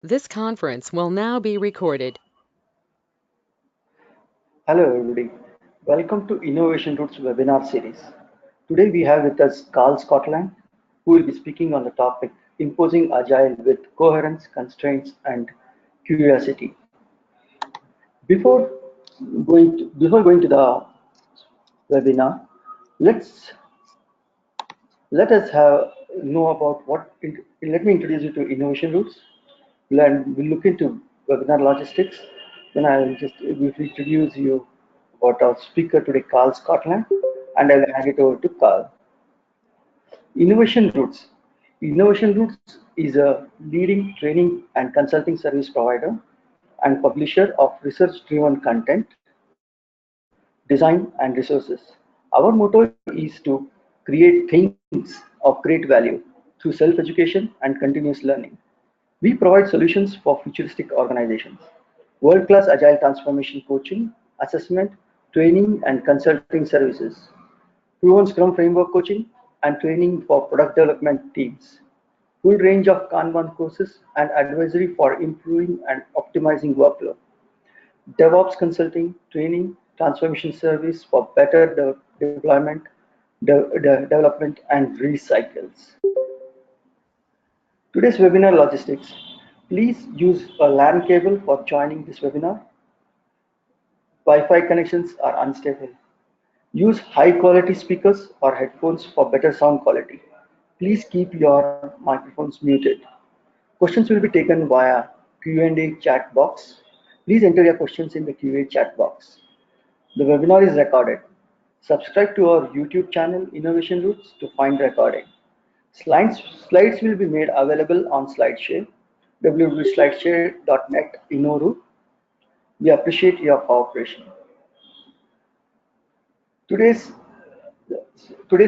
This conference will now be recorded. Hello everybody, welcome to Innovation Roots webinar series. Today we have with us Karl Scotland, who will be speaking on the topic Imposing Agile with Coherence, Constraints and Curiosity. Before going to the webinar, let's let us know about let me introduce you to Innovation Roots. We'll look into webinar logistics. Then I will just briefly introduce you about our speaker today, Karl Scotland, and I'll hand it over to Karl. Innovation Roots. Innovation Roots is a leading training and consulting service provider and publisher of research-driven content, design, and resources. Our motto is to create things of great value through self-education and continuous learning. We provide solutions for futuristic organizations, world-class agile transformation coaching, assessment, training, and consulting services, proven Scrum framework coaching, and training for product development teams, full range of Kanban courses, and advisory for improving and optimizing workflow, DevOps consulting, training, transformation service for better deployment, development, and recycles. Today's webinar logistics. Please use a LAN cable for joining this webinar. Wi-Fi connections are unstable. Use high-quality speakers or headphones for better sound quality. Please keep your microphones muted. Questions will be taken via Q&A chat box. Please enter your questions in the Q&A chat box. The webinar is recorded. Subscribe to our YouTube channel Innovation Roots to find recording. Slides will be made available on SlideShare, www.slideshare.net InnoRoot. We appreciate your cooperation. Today's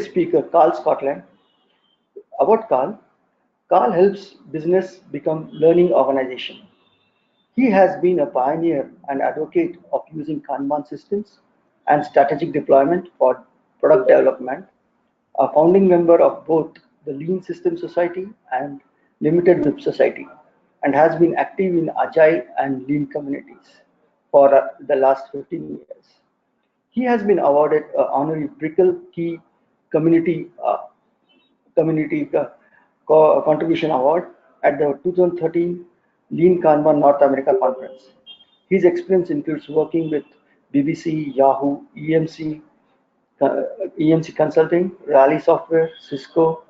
speaker, Karl Scotland. About Karl, Karl helps business become learning organization. He has been a pioneer and advocate of using Kanban systems and strategic deployment for product development, a founding member of both the Lean System Society and Limited Web Society, and has been active in Agile and Lean communities for the last 15 years. He has been awarded an honorary Brickell Key Community Contribution Award at the 2013 Lean Kanban North America Conference. His experience includes working with BBC, Yahoo, EMC Consulting, Rally Software, Cisco,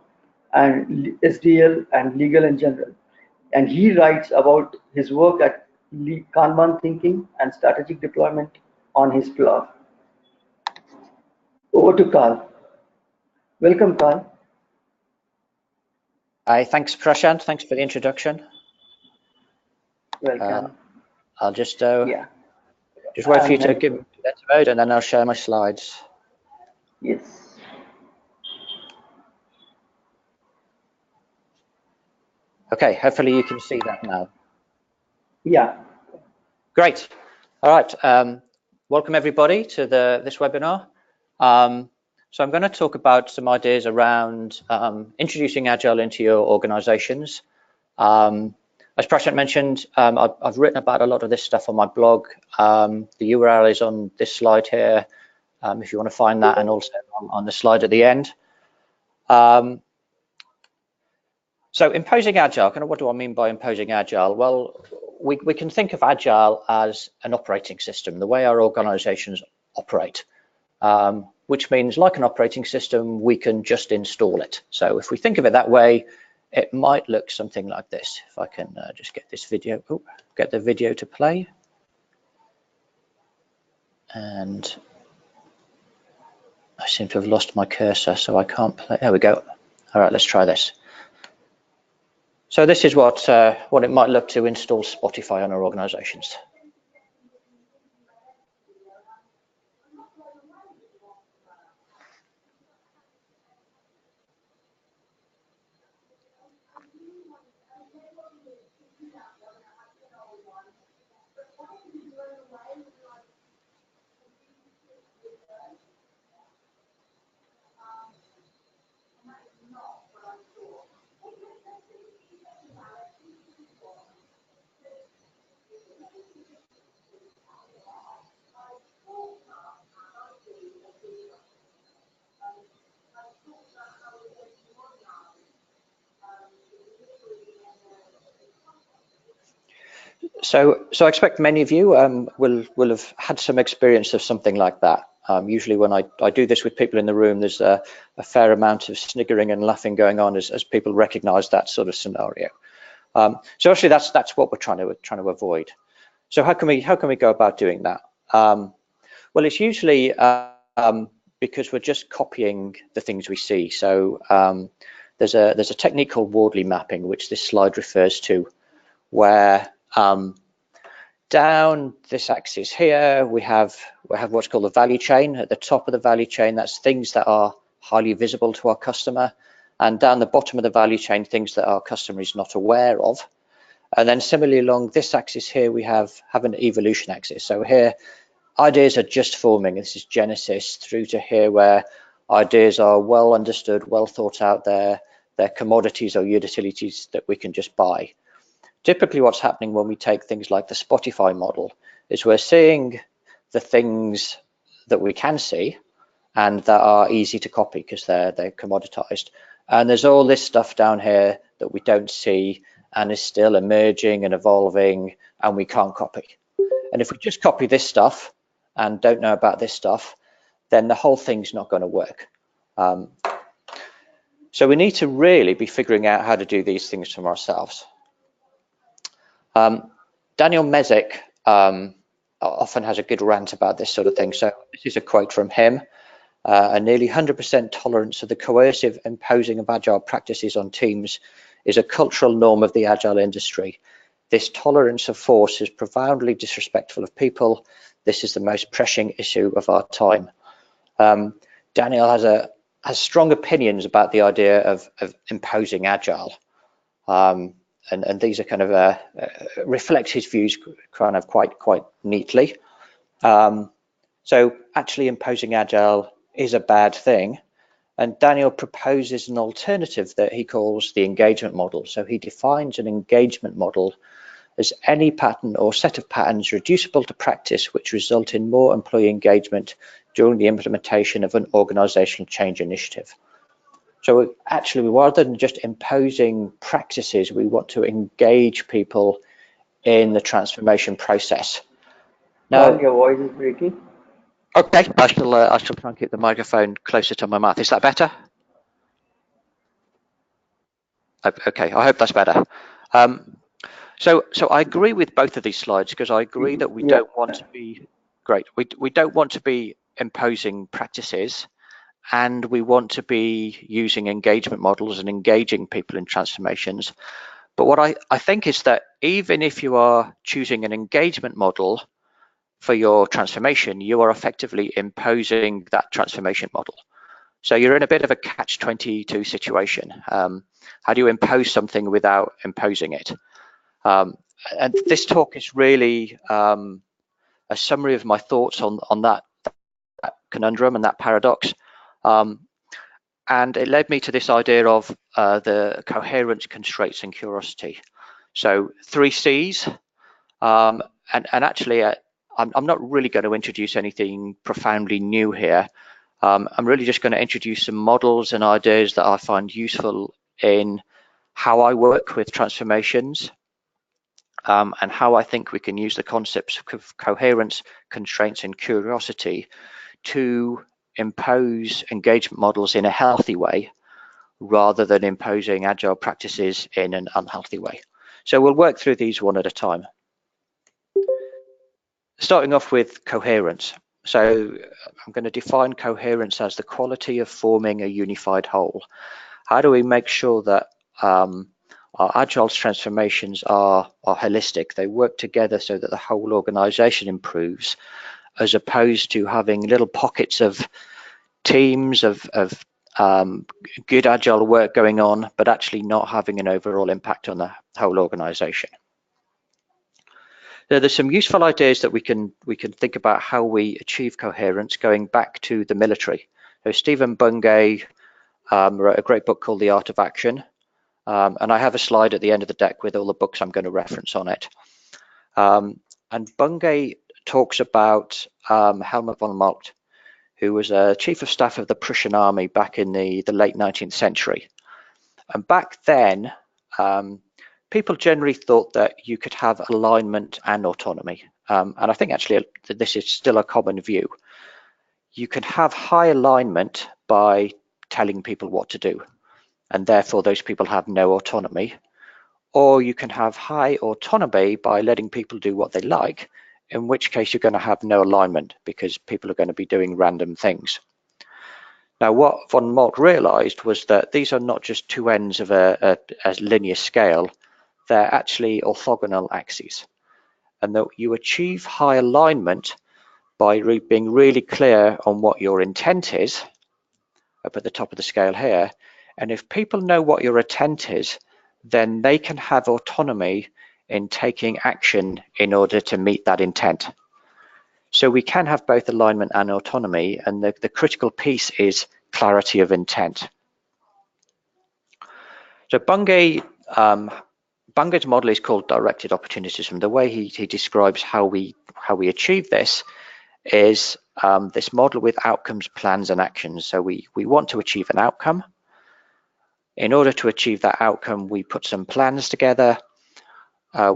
and SDL and Legal and General. And he writes about his work at Kanban thinking and strategic deployment on his blog. Over to Karl. Welcome, Karl. Hi, thanks, Prashant. Thanks for the introduction. Welcome. I'll just wait for you to give me that mode, and then I'll share my slides. Yes. Okay, hopefully you can see that now. Yeah. Great. All right. Welcome everybody to this webinar. So I'm going to talk about some ideas around introducing Agile into your organizations. As Prashant mentioned, I've written about a lot of this stuff on my blog. The URL is on this slide here, if you want to find that, and also on the slide at the end. So imposing Agile, kind of what do I mean by imposing Agile? Well, we can think of Agile as an operating system, the way our organizations operate, which means like an operating system, we can just install it. So if we think of it that way, it might look something like this. If I can just get this video, get the video to play. And I seem to have lost my cursor, so I can't play. There we go. All right, let's try this. So this is what it might look to install Spotify on our organizations. So I expect many of you will have had some experience of something like that. Usually when I do this with people in the room, there's a fair amount of sniggering and laughing going on as people recognize that sort of scenario. So actually that's what we're trying to avoid. So how can we go about doing that? Well, it's usually because we're just copying the things we see. So there's a technique called Wardley mapping, which this slide refers to, where down this axis here we have what's called the value chain. At the top of the value chain, that's things that are highly visible to our customer, and down the bottom of the value chain, things that our customer is not aware of. And then similarly along this axis here, we have an evolution axis. So here ideas are just forming. This is Genesis through to here, where ideas are well understood, well thought out. They're commodities or utilities that we can just buy. Typically what's happening when we take things like the Spotify model is we're seeing the things that we can see and that are easy to copy because they're commoditized. And there's all this stuff down here that we don't see and is still emerging and evolving and we can't copy. And if we just copy this stuff and don't know about this stuff, then the whole thing's not going to work. So we need to really be figuring out how to do these things from ourselves. Daniel Mezek often has a good rant about this sort of thing. So this is a quote from him. A nearly 100% tolerance of the coercive imposing of agile practices on teams is a cultural norm of the agile industry. This tolerance of force is profoundly disrespectful of people. This is the most pressing issue of our time. Daniel has strong opinions about the idea of imposing agile. And these are kind of reflect his views kind of quite neatly. So actually imposing agile is a bad thing, and Daniel proposes an alternative that he calls the engagement model. So he defines an engagement model as any pattern or set of patterns reducible to practice which result in more employee engagement during the implementation of an organizational change initiative. So actually, rather than just imposing practices, we want to engage people in the transformation process. Now, Karl, your voice is breaking. okay, I shall try and keep the microphone closer to my mouth. Is that better? Okay, I hope that's better. So I agree with both of these slides because I agree that we don't want to be great. We don't want to be imposing practices, and we want to be using engagement models and engaging people in transformations. But what I think is that even if you are choosing an engagement model for your transformation, you are effectively imposing that transformation model. So you're in a bit of a catch-22 situation. How do you impose something without imposing it? And this talk is really a summary of my thoughts on that conundrum and that paradox. And it led me to this idea of the coherence, constraints, and curiosity. So 3 C's. And actually, I'm not really going to introduce anything profoundly new here. I'm really just going to introduce some models and ideas that I find useful in how I work with transformations, and how I think we can use the concepts of coherence, constraints, and curiosity to impose engagement models in a healthy way rather than imposing agile practices in an unhealthy way. So we'll work through these one at a time. Starting off with coherence. So I'm going to define coherence as the quality of forming a unified whole. How do we make sure that our agile transformations are holistic? They work together so that the whole organization improves, as opposed to having little pockets of teams of good agile work going on, but actually not having an overall impact on the whole organization. There's some useful ideas that we can think about how we achieve coherence going back to the military. So Stephen Bungay wrote a great book called The Art of Action, and I have a slide at the end of the deck with all the books I'm going to reference on it. And Bungay talks about Helmut von Moltke, who was a chief of staff of the Prussian army back in the late 19th century. And back then, people generally thought that you could have alignment and autonomy. And I think actually this is still a common view. You can have high alignment by telling people what to do, and therefore those people have no autonomy. Or you can have high autonomy by letting people do what they like, in which case you're going to have no alignment because people are going to be doing random things. Now, what von Molt realized was that these are not just two ends of a linear scale, they're actually orthogonal axes, and that you achieve high alignment by being really clear on what your intent is, up at the top of the scale here. And if people know what your intent is, then they can have autonomy in taking action in order to meet that intent. So we can have both alignment and autonomy, and the critical piece is clarity of intent. So Bunge's model is called directed opportunism. The way he describes how we achieve this is this model with outcomes, plans, and actions. So we want to achieve an outcome. In order to achieve that outcome, we put some plans together.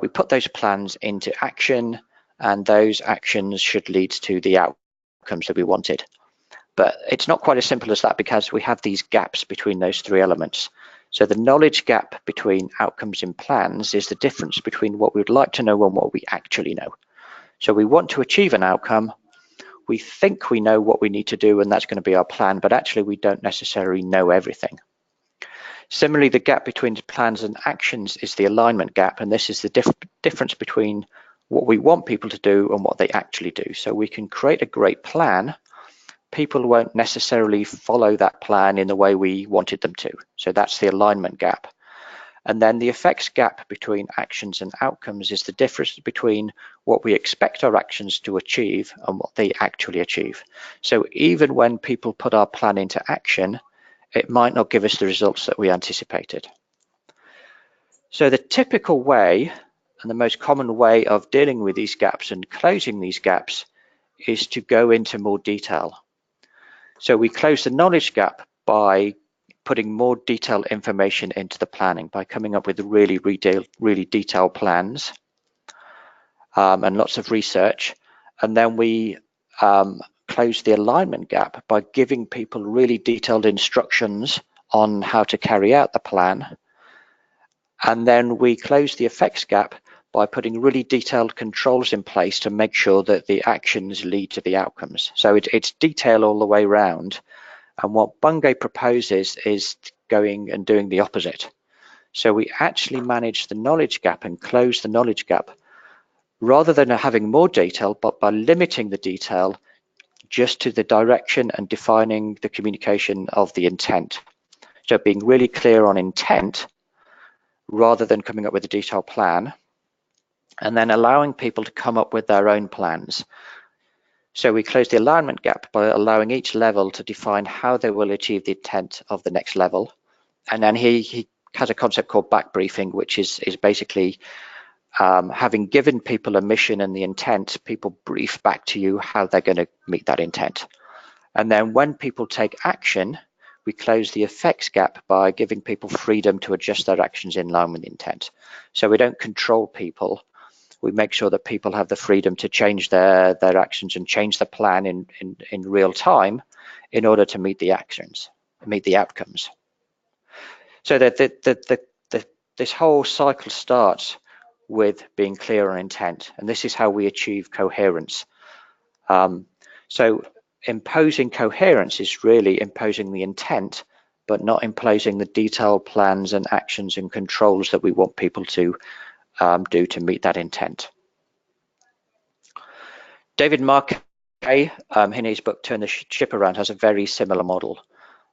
We put those plans into action, and those actions should lead to the outcomes that we wanted. But it's not quite as simple as that, because we have these gaps between those three elements. So the knowledge gap between outcomes and plans is the difference between what we would like to know and what we actually know. So we want to achieve an outcome. We think we know what we need to do, and that's going to be our plan, but actually we don't necessarily know everything. Similarly, the gap between plans and actions is the alignment gap, and this is the difference between what we want people to do and what they actually do. So we can create a great plan. People won't necessarily follow that plan in the way we wanted them to. So that's the alignment gap. And then the effects gap between actions and outcomes is the difference between what we expect our actions to achieve and what they actually achieve. So even when people put our plan into action, it might not give us the results that we anticipated. So the typical way, and the most common way of dealing with these gaps and closing these gaps, is to go into more detail. So we close the knowledge gap by putting more detailed information into the planning, by coming up with really detailed plans and lots of research. And then we close the alignment gap by giving people really detailed instructions on how to carry out the plan. And then we close the effects gap by putting really detailed controls in place to make sure that the actions lead to the outcomes. So it's detail all the way around. And what Bungay proposes is going and doing the opposite. So we actually manage the knowledge gap and close the knowledge gap, rather than having more detail, but by limiting the detail just to the direction and defining the communication of the intent. So being really clear on intent, rather than coming up with a detailed plan, and then allowing people to come up with their own plans. So we close the alignment gap by allowing each level to define how they will achieve the intent of the next level. And then he has a concept called back briefing, which is basically having given people a mission and the intent, people brief back to you how they're going to meet that intent. And then when people take action, we close the effects gap by giving people freedom to adjust their actions in line with the intent. So we don't control people. We make sure that people have the freedom to change their actions and change the plan in real time in order to meet the outcomes. So that this whole cycle starts with being clear on intent, and this is how we achieve coherence. So imposing coherence is really imposing the intent, but not imposing the detailed plans and actions and controls that we want people to do to meet that intent. David Marquet, in his book Turn the Ship Around, has a very similar model.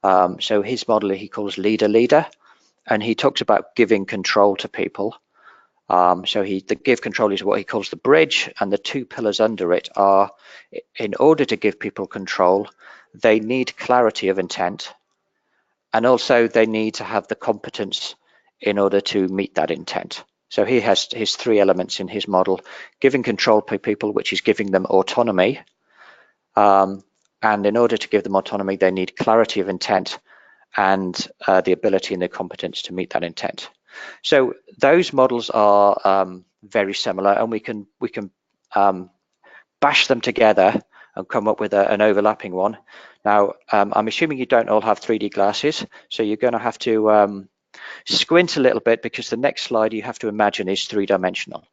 So his model he calls leader, and he talks about giving control to people. So the give control is what he calls the bridge, and the two pillars under it are, in order to give people control, they need clarity of intent, and also they need to have the competence in order to meet that intent. So he has his three elements in his model: giving control to people, which is giving them autonomy, and in order to give them autonomy, they need clarity of intent and the ability and the competence to meet that intent. So those models are very similar, and we can bash them together and come up with an overlapping one. Now, I'm assuming you don't all have 3D glasses, so you're going to have to squint a little bit, because the next slide you have to imagine is three-dimensional.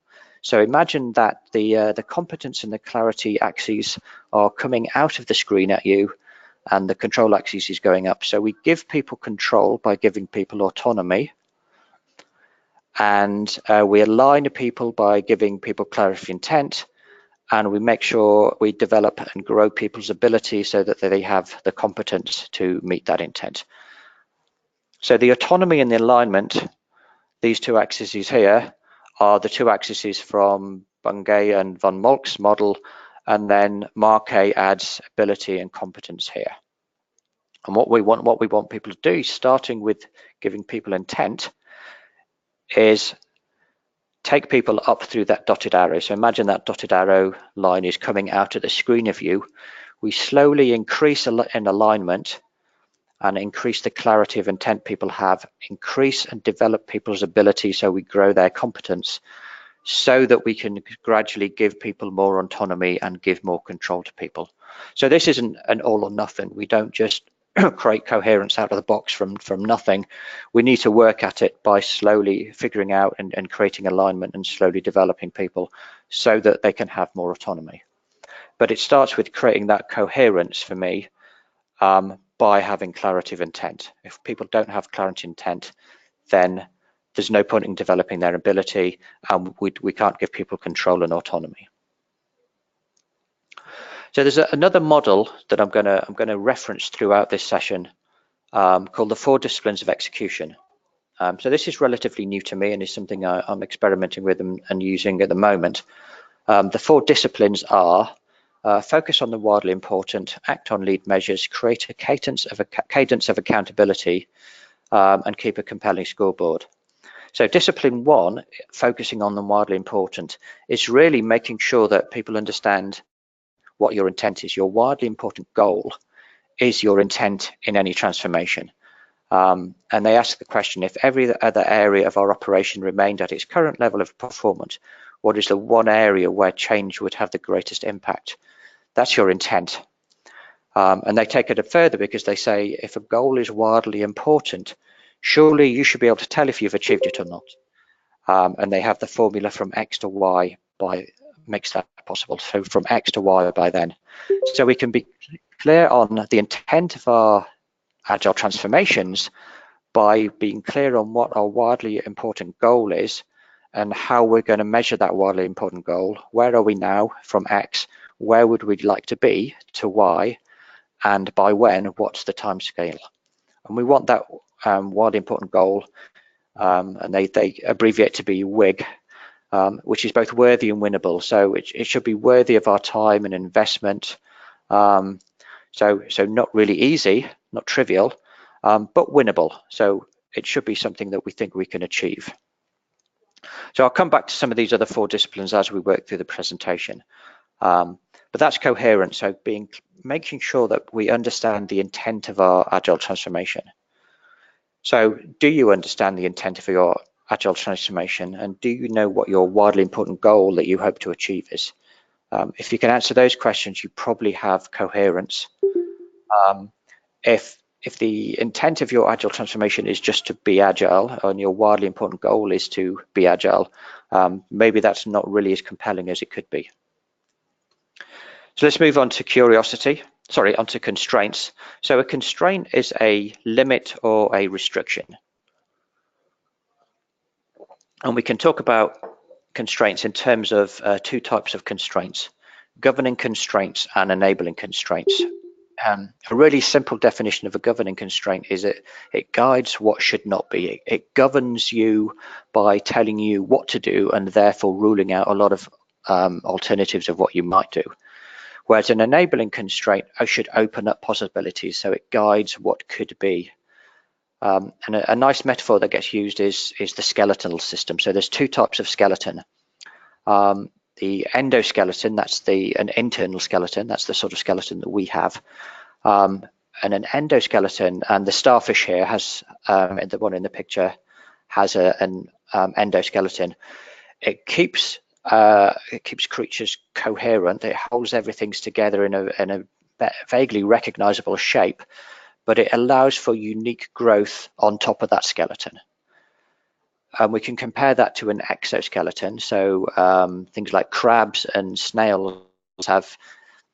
So imagine that the competence and the clarity axes are coming out of the screen at you, and the control axis is going up. So we give people control by giving people autonomy, and we align people by giving people clarity of intent, and we make sure we develop and grow people's ability so that they have the competence to meet that intent. So the autonomy and the alignment, these two axes here, are the two axes from Bungay and von Moltke's model, and then Marquet adds ability and competence here. And what we want people to do, starting with giving people intent, is take people up through that dotted arrow. So imagine that dotted arrow line is coming out of the screen of you. We slowly increase in alignment and increase the clarity of intent people have, increase and develop people's ability so we grow their competence, so that we can gradually give people more autonomy and give more control to people. So this isn't an all or nothing. We don't just create coherence out of the box from nothing. We need to work at it by slowly figuring out and creating alignment and slowly developing people so that they can have more autonomy. But it starts with creating that coherence for me by having clarity of intent. If people don't have clarity of intent, then there's no point in developing their ability, and we can't give people control and autonomy. So there's another model that I'm going to reference throughout this session called the 4 disciplines of execution. So this is relatively new to me and is something I'm experimenting with and using at the moment. The 4 disciplines are focus on the wildly important, act on lead measures, create a cadence of accountability, and keep a compelling scoreboard. So discipline 1, focusing on the wildly important, is really making sure that people understand what your intent is. Your wildly important goal is your intent in any transformation. And they ask the question, if every other area of our operation remained at its current level of performance, what is the one area where change would have the greatest impact? That's your intent. And they take it further, because they say, if a goal is wildly important, surely you should be able to tell if you've achieved it or not. And they have the formula from X to Y makes that possible. So from X to Y by then. So we can be clear on the intent of our Agile transformations by being clear on what our wildly important goal is and how we're going to measure that wildly important goal. Where are we now from X? Where would we like to be to Y? And by when, what's the time scale? And we want that wildly important goal, and they abbreviate to be WIG, which is both worthy and winnable. So it should be worthy of our time and investment. So not really easy, not trivial, but winnable. So it should be something that we think we can achieve. So I'll come back to some of these other 4 disciplines as we work through the presentation. But that's coherence, so making sure that we understand the intent of our Agile transformation. So do you understand the intent of your Agile transformation, and do you know what your wildly important goal that you hope to achieve is? If you can answer those questions, you probably have coherence. If the intent of your Agile transformation is just to be Agile, and your wildly important goal is to be Agile, maybe that's not really as compelling as it could be. So let's move on to onto constraints. So a constraint is a limit or a restriction. And we can talk about constraints in terms of 2 types of constraints: governing constraints and enabling constraints. A really simple definition of a governing constraint is it guides what should not be. It governs you by telling you what to do and therefore ruling out a lot of alternatives of what you might do. Whereas an enabling constraint should open up possibilities, so it guides what could be. And a nice metaphor that gets used is the skeletal system. So there's 2 types of skeleton. The endoskeleton, that's an internal skeleton, that's the sort of skeleton that we have. And an endoskeleton, and the starfish here has, the one in the picture, has an endoskeleton. It keeps creatures coherent. It holds everything together in a vaguely recognizable shape, but it allows for unique growth on top of that skeleton. We can compare that to an exoskeleton. So things like crabs and snails have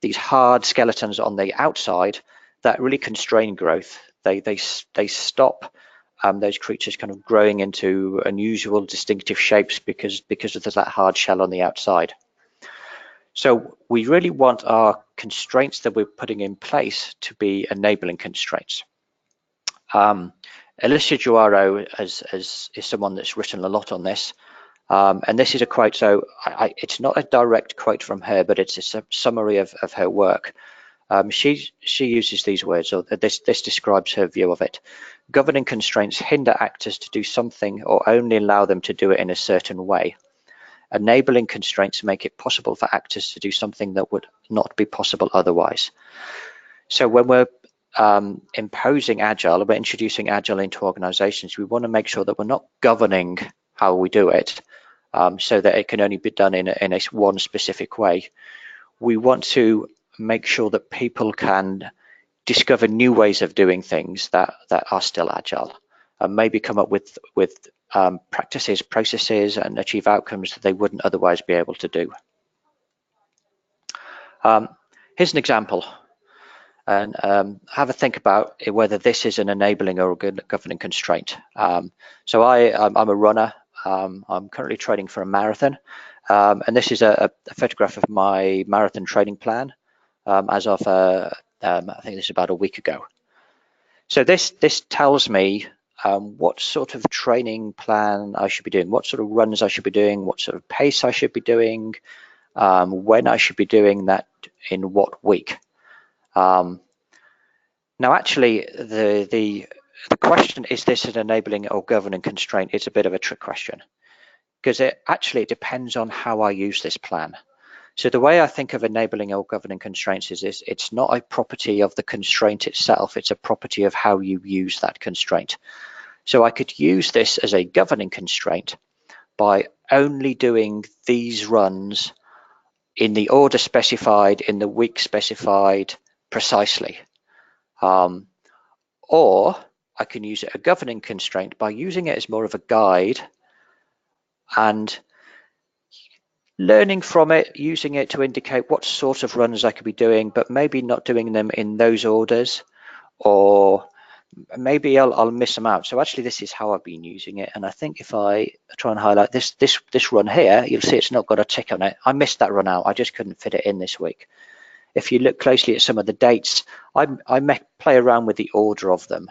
these hard skeletons on the outside that really constrain growth. They stop those creatures kind of growing into unusual, distinctive shapes because of that hard shell on the outside. So we really want our constraints that we're putting in place to be enabling constraints. Alicia Juaro is someone that's written a lot on this, and this is a quote. So it's not a direct quote from her, but it's a summary of her work. She uses these words, or this describes her view of it. Governing constraints hinder actors to do something or only allow them to do it in a certain way. Enabling constraints make it possible for actors to do something that would not be possible otherwise. So when we're imposing Agile, we're introducing Agile into organizations, we want to make sure that we're not governing how we do it so that it can only be done in a one specific way. We want to make sure that people can discover new ways of doing things that are still Agile, and maybe come up with practices, processes, and achieve outcomes that they wouldn't otherwise be able to do. Here's an example, and have a think about whether this is an enabling or a governing constraint. So I'm a runner. I'm currently training for a marathon, and this is a photograph of my marathon training plan as of I think this is about a week ago. So this tells me what sort of training plan I should be doing, what sort of runs I should be doing, what sort of pace I should be doing, when I should be doing that, in what week. Now, actually, the question, is this an enabling or governing constraint, is a bit of a trick question, because it actually depends on how I use this plan. So the way I think of enabling or governing constraints is it's not a property of the constraint itself, it's a property of how you use that constraint. So I could use this as a governing constraint by only doing these runs in the order specified, in the week specified, precisely. Or I can use it a governing constraint by using it as more of a guide and learning from it, using it to indicate what sort of runs I could be doing, but maybe not doing them in those orders, or maybe I'll miss them out. So actually this is how I've been using it, and I think if I try and highlight this run here, you'll see it's not got a tick on it. I missed that run out, I just couldn't fit it in this week. If you look closely at some of the dates, I may play around with the order of them.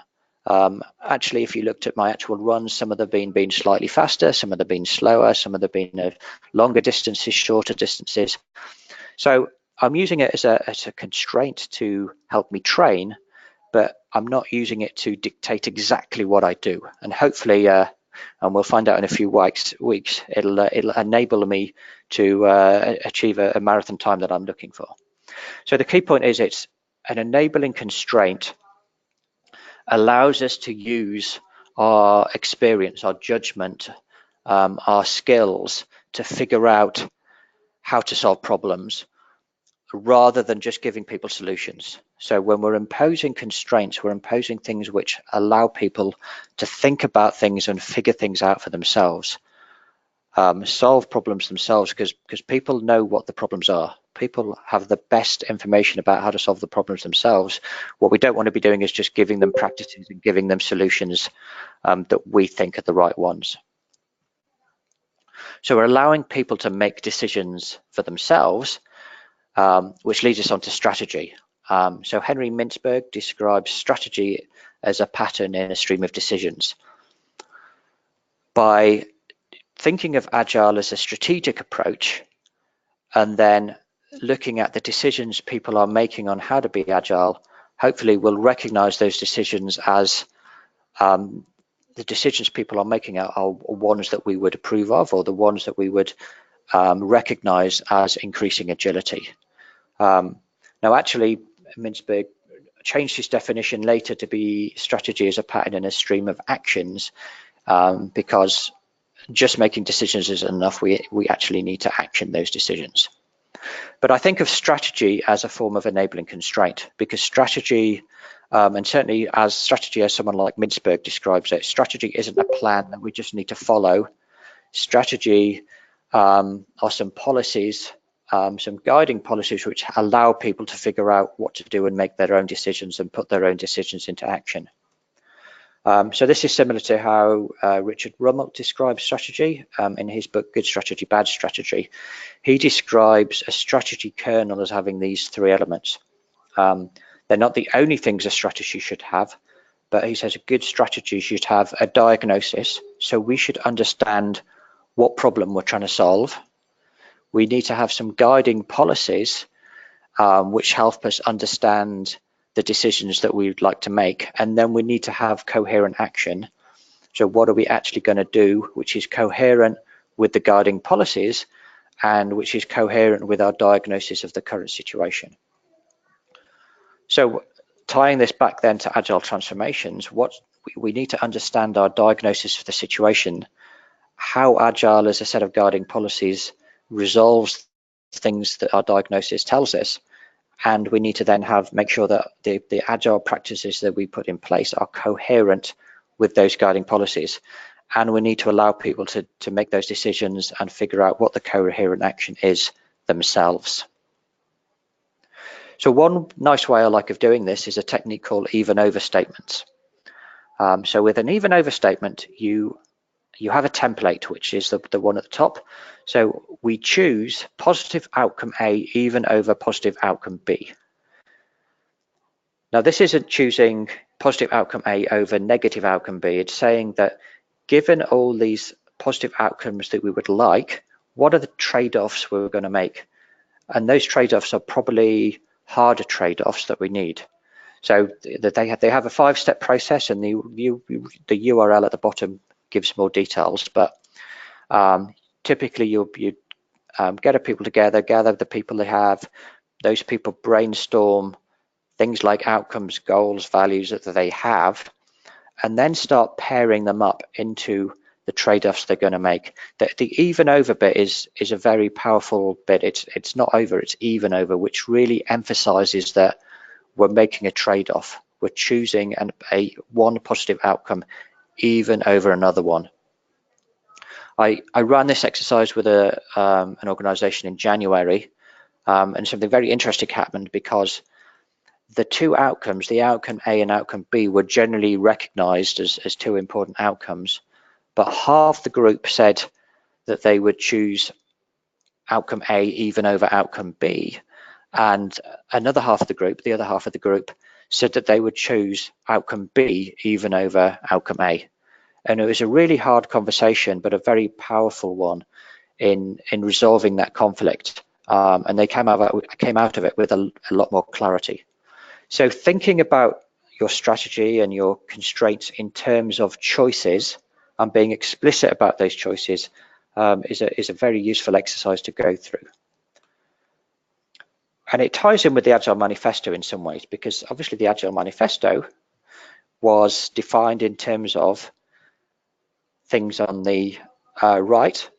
Actually, if you looked at my actual runs, some of them have been slightly faster, some of them have been slower, some of them have been longer distances, shorter distances. So I'm using it as a constraint to help me train, but I'm not using it to dictate exactly what I do. And hopefully, and we'll find out in a few weeks, it'll enable me to achieve a marathon time that I'm looking for. So the key point is it's an enabling constraint allows us to use our experience, our judgment, our skills to figure out how to solve problems rather than just giving people solutions. So when we're imposing constraints, we're imposing things which allow people to think about things and figure things out for themselves, solve problems themselves, because people know what the problems are. People have the best information about how to solve the problems themselves. What we don't want to be doing is just giving them practices and giving them solutions that we think are the right ones. So we're allowing people to make decisions for themselves, which leads us on to strategy. So Henry Mintzberg describes strategy as a pattern in a stream of decisions. By thinking of Agile as a strategic approach, and then looking at the decisions people are making on how to be Agile, hopefully we'll recognize those decisions as the decisions people are making are ones that we would approve of, or the ones that we would recognize as increasing agility. Now, actually, Mintzberg changed his definition later to be strategy as a pattern in a stream of actions. because just making decisions isn't enough. We actually need to action those decisions. But I think of strategy as a form of enabling constraint, because strategy, and certainly as strategy as someone like Mintzberg describes it, strategy isn't a plan that we just need to follow. Strategy are some policies, some guiding policies which allow people to figure out what to do and make their own decisions and put their own decisions into action. So this is similar to how Richard Rummelt describes strategy in his book, Good Strategy, Bad Strategy. He describes a strategy kernel as having these three elements. They're not the only things a strategy should have, but he says a good strategy should have a diagnosis. So we should understand what problem we're trying to solve. We need to have some guiding policies which help us understand the decisions that we'd like to make, and then we need to have coherent action. So what are we actually going to do which is coherent with the guiding policies and which is coherent with our diagnosis of the current situation? So tying this back then to agile transformations, what we need to understand our diagnosis of the situation, how agile as a set of guiding policies resolves things that our diagnosis tells us. And we need to then make sure that the agile practices that we put in place are coherent with those guiding policies. And we need to allow people to make those decisions and figure out what the coherent action is themselves. So one nice way I like of doing this is a technique called even over statements. So with an even over statement, you have a template, which is the one at the top. So we choose positive outcome A even over positive outcome B. Now, this isn't choosing positive outcome A over negative outcome B. It's saying that given all these positive outcomes that we would like, what are the trade-offs we're going to make? And those trade-offs are probably harder trade-offs that we need. So that they have a 5-step process, and the URL at the bottom gives more details, but typically you get people together, gather the people they have, those people brainstorm things like outcomes, goals, values that they have, and then start pairing them up into the trade-offs they're going to make. The even over bit is a very powerful bit. It's not over, it's even over, which really emphasizes that we're making a trade-off. We're choosing one positive outcome even over another one. I ran this exercise with an organization in January, and something very interesting happened, because the two outcomes, the outcome A and outcome B, were generally recognized as two important outcomes, but half the group said that they would choose outcome A even over outcome B, and another half of the group, the other half of the group, said that they would choose outcome B even over outcome A. And it was a really hard conversation, but a very powerful one in resolving that conflict. And they came out of it with a lot more clarity. So thinking about your strategy and your constraints in terms of choices and being explicit about those choices is a very useful exercise to go through. And it ties in with the Agile Manifesto in some ways, because obviously the Agile Manifesto was defined in terms of things on the right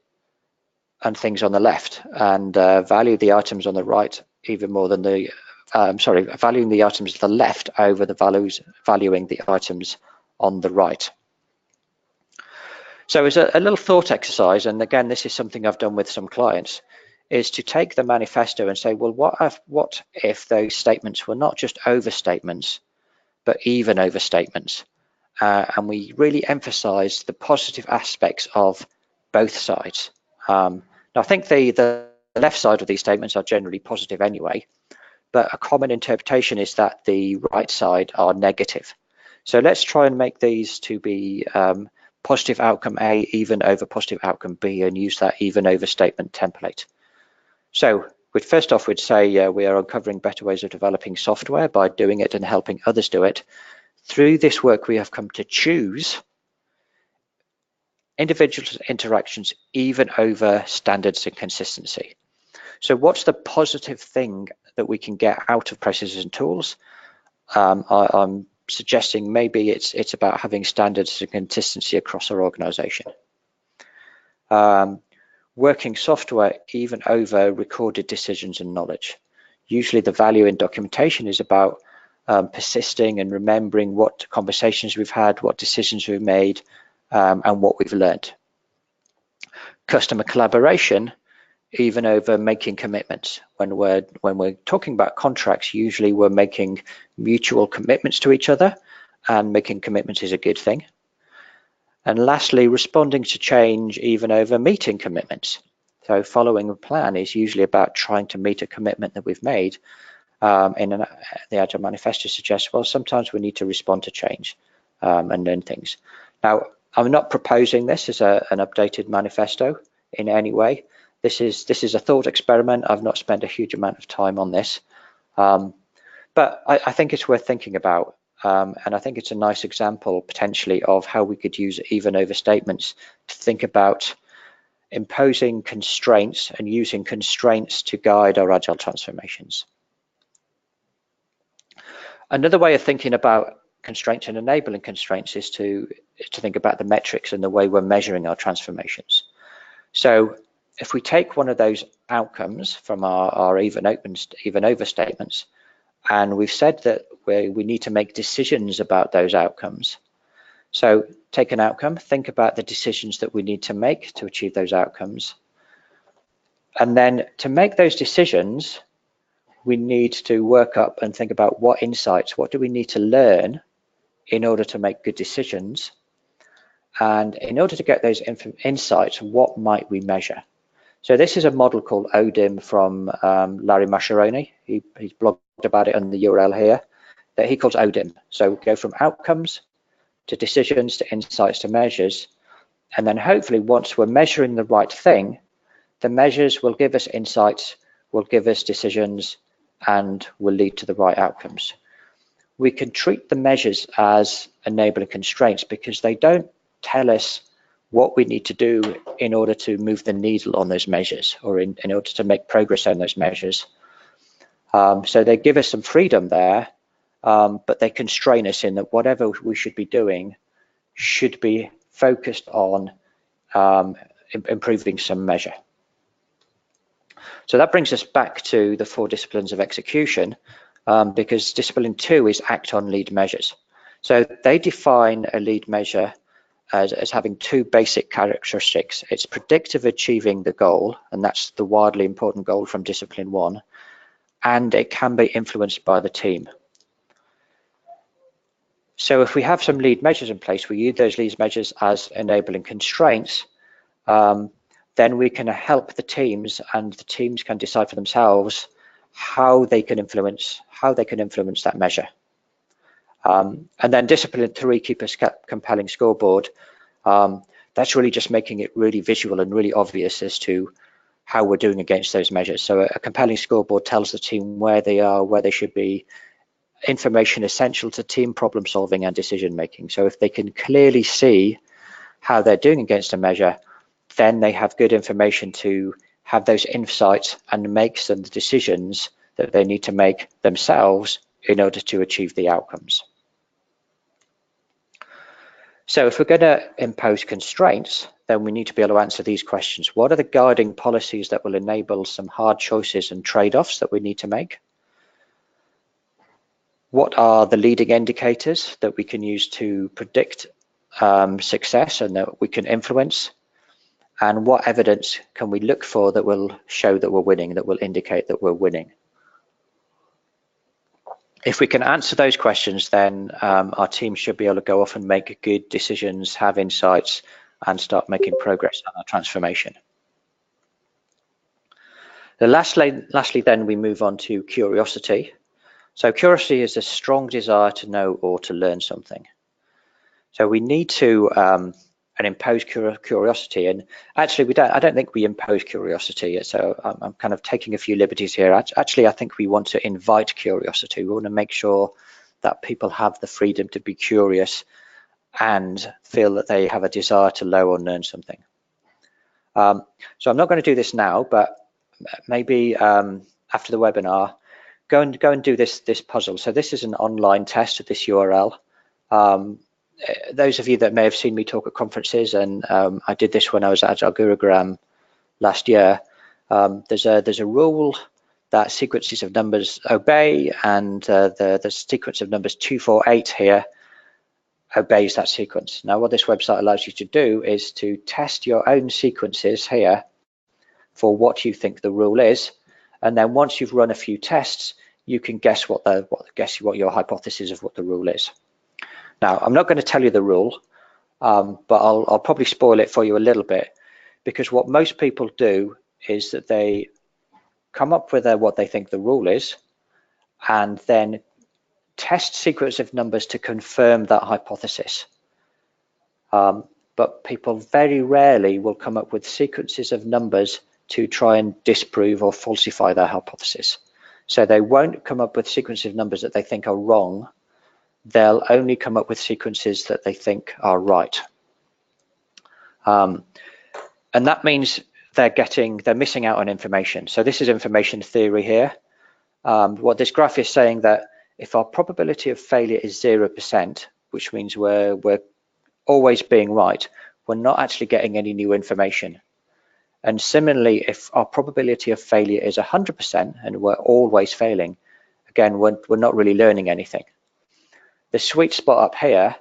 and things on the left, and value the items on the right even more than valuing the items to the left over the valuing the items on the right. So as a little thought exercise, and again, this is something I've done with some clients, is to take the manifesto and say, well, what if those statements were not just overstatements, but even overstatements? And we really emphasize the positive aspects of both sides. Now, I think the left side of these statements are generally positive anyway, but a common interpretation is that the right side are negative. So let's try and make these to be positive outcome A even over positive outcome B, and use that even over statement template. So first off, we'd say we are uncovering better ways of developing software by doing it and helping others do it. Through this work, we have come to choose individual interactions even over standards and consistency. So what's the positive thing that we can get out of processes and tools? I'm suggesting maybe it's about having standards and consistency across our organization. Working software even over recorded decisions and knowledge. Usually the value in documentation is about persisting and remembering what conversations we've had, what decisions we've made, and what we've learned. Customer collaboration, even over making commitments. When we're talking about contracts, usually we're making mutual commitments to each other, and making commitments is a good thing. And lastly, responding to change even over meeting commitments. So following a plan is usually about trying to meet a commitment that we've made. The Agile Manifesto suggests, well, sometimes we need to respond to change and learn things. Now, I'm not proposing this as an updated manifesto in any way. This is a thought experiment. I've not spent a huge amount of time on this, but I think it's worth thinking about. And I think it's a nice example potentially of how we could use even over statements to think about imposing constraints and using constraints to guide our agile transformations. Another way of thinking about constraints and enabling constraints is to think about the metrics and the way we're measuring our transformations. So if we take one of those outcomes from our even over statements, and we've said that we need to make decisions about those outcomes. So take an outcome, think about the decisions that we need to make to achieve those outcomes. And then to make those decisions, we need to work up and think about what insights, what do we need to learn in order to make good decisions? And in order to get those insights, what might we measure? So this is a model called ODIM from Larry Mascheroni. He's blogged about it on the URL here, that he calls ODIM. So we go from outcomes to decisions to insights to measures. And then hopefully once we're measuring the right thing, the measures will give us insights, will give us decisions, and will lead to the right outcomes. We can treat the measures as enabling constraints because they don't tell us what we need to do in order to move the needle on those measures, or in order to make progress on those measures. So they give us some freedom there, but they constrain us in that whatever we should be doing should be focused on improving some measure. So that brings us back to the 4 disciplines of execution, because discipline 2 is act on lead measures. So they define a lead measure as having 2 basic characteristics. It's predictive achieving the goal, and that's the wildly important goal from discipline 1, and it can be influenced by the team. So if we have some lead measures in place, we use those lead measures as enabling constraints, then we can help the teams, and the teams can decide for themselves how they can influence that measure. And then discipline 3, keep a compelling scoreboard. That's really just making it really visual and really obvious as to how we're doing against those measures. So a compelling scoreboard tells the team where they are, where they should be, information essential to team problem solving and decision making. So if they can clearly see how they're doing against a measure, then they have good information to have those insights and make some decisions that they need to make themselves in order to achieve the outcomes. So if we're going to impose constraints, then we need to be able to answer these questions. What are the guiding policies that will enable some hard choices and trade-offs that we need to make? What are the leading indicators that we can use to predict success and that we can influence? And what evidence can we look for that will show that we're winning, that will indicate that we're winning? If we can answer those questions, then our team should be able to go off and make good decisions, have insights, and start making progress on our transformation. Lastly, then we move on to curiosity. So curiosity is a strong desire to know or to learn something. So we need to impose curiosity, and actually I don't think we impose curiosity. So I'm kind of taking a few liberties here. Actually, I think we want to invite curiosity. We want to make sure that people have the freedom to be curious and feel that they have a desire to know or learn something. So I'm not going to do this now, but maybe after the webinar, go and do this puzzle. So this is an online test at this URL. Those of you that may have seen me talk at conferences, and I did this when I was at Agile Gurugram last year, there's a rule that sequences of numbers obey, and the sequence of numbers 2, 4, 8 here obeys that sequence. Now what this website allows you to do is to test your own sequences here for what you think the rule is, and then once you've run a few tests, you can guess what your hypothesis of what the rule is. Now I'm not going to tell you the rule, but I'll probably spoil it for you a little bit, because what most people do is that they come up with what they think the rule is, and then test sequence of numbers to confirm that hypothesis. But people very rarely will come up with sequences of numbers to try and disprove or falsify their hypothesis. So they won't come up with sequences of numbers that they think are wrong. They'll only come up with sequences that they think are right. And that means they're missing out on information. So this is information theory here. What this graph is saying, that if our probability of failure is 0%, which means we're always being right, we're not actually getting any new information. And similarly, if our probability of failure is 100% and we're always failing, again, we're not really learning anything. The sweet spot up here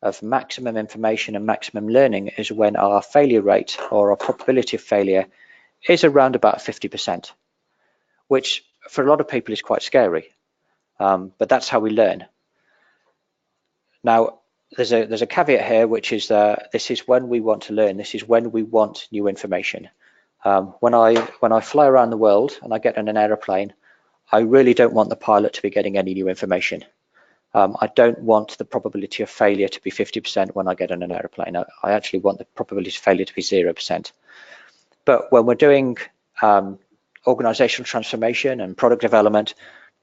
of maximum information and maximum learning is when our failure rate, or our probability of failure, is around about 50%, which for a lot of people is quite scary, but that's how we learn. Now there's a caveat here, which is this is when we want to learn. This is when we want new information. When I fly around the world and I get in an aeroplane, I really don't want the pilot to be getting any new information. I don't want the probability of failure to be 50% when I get on an aeroplane. I actually want the probability of failure to be 0%. But when we're doing organizational transformation and product development,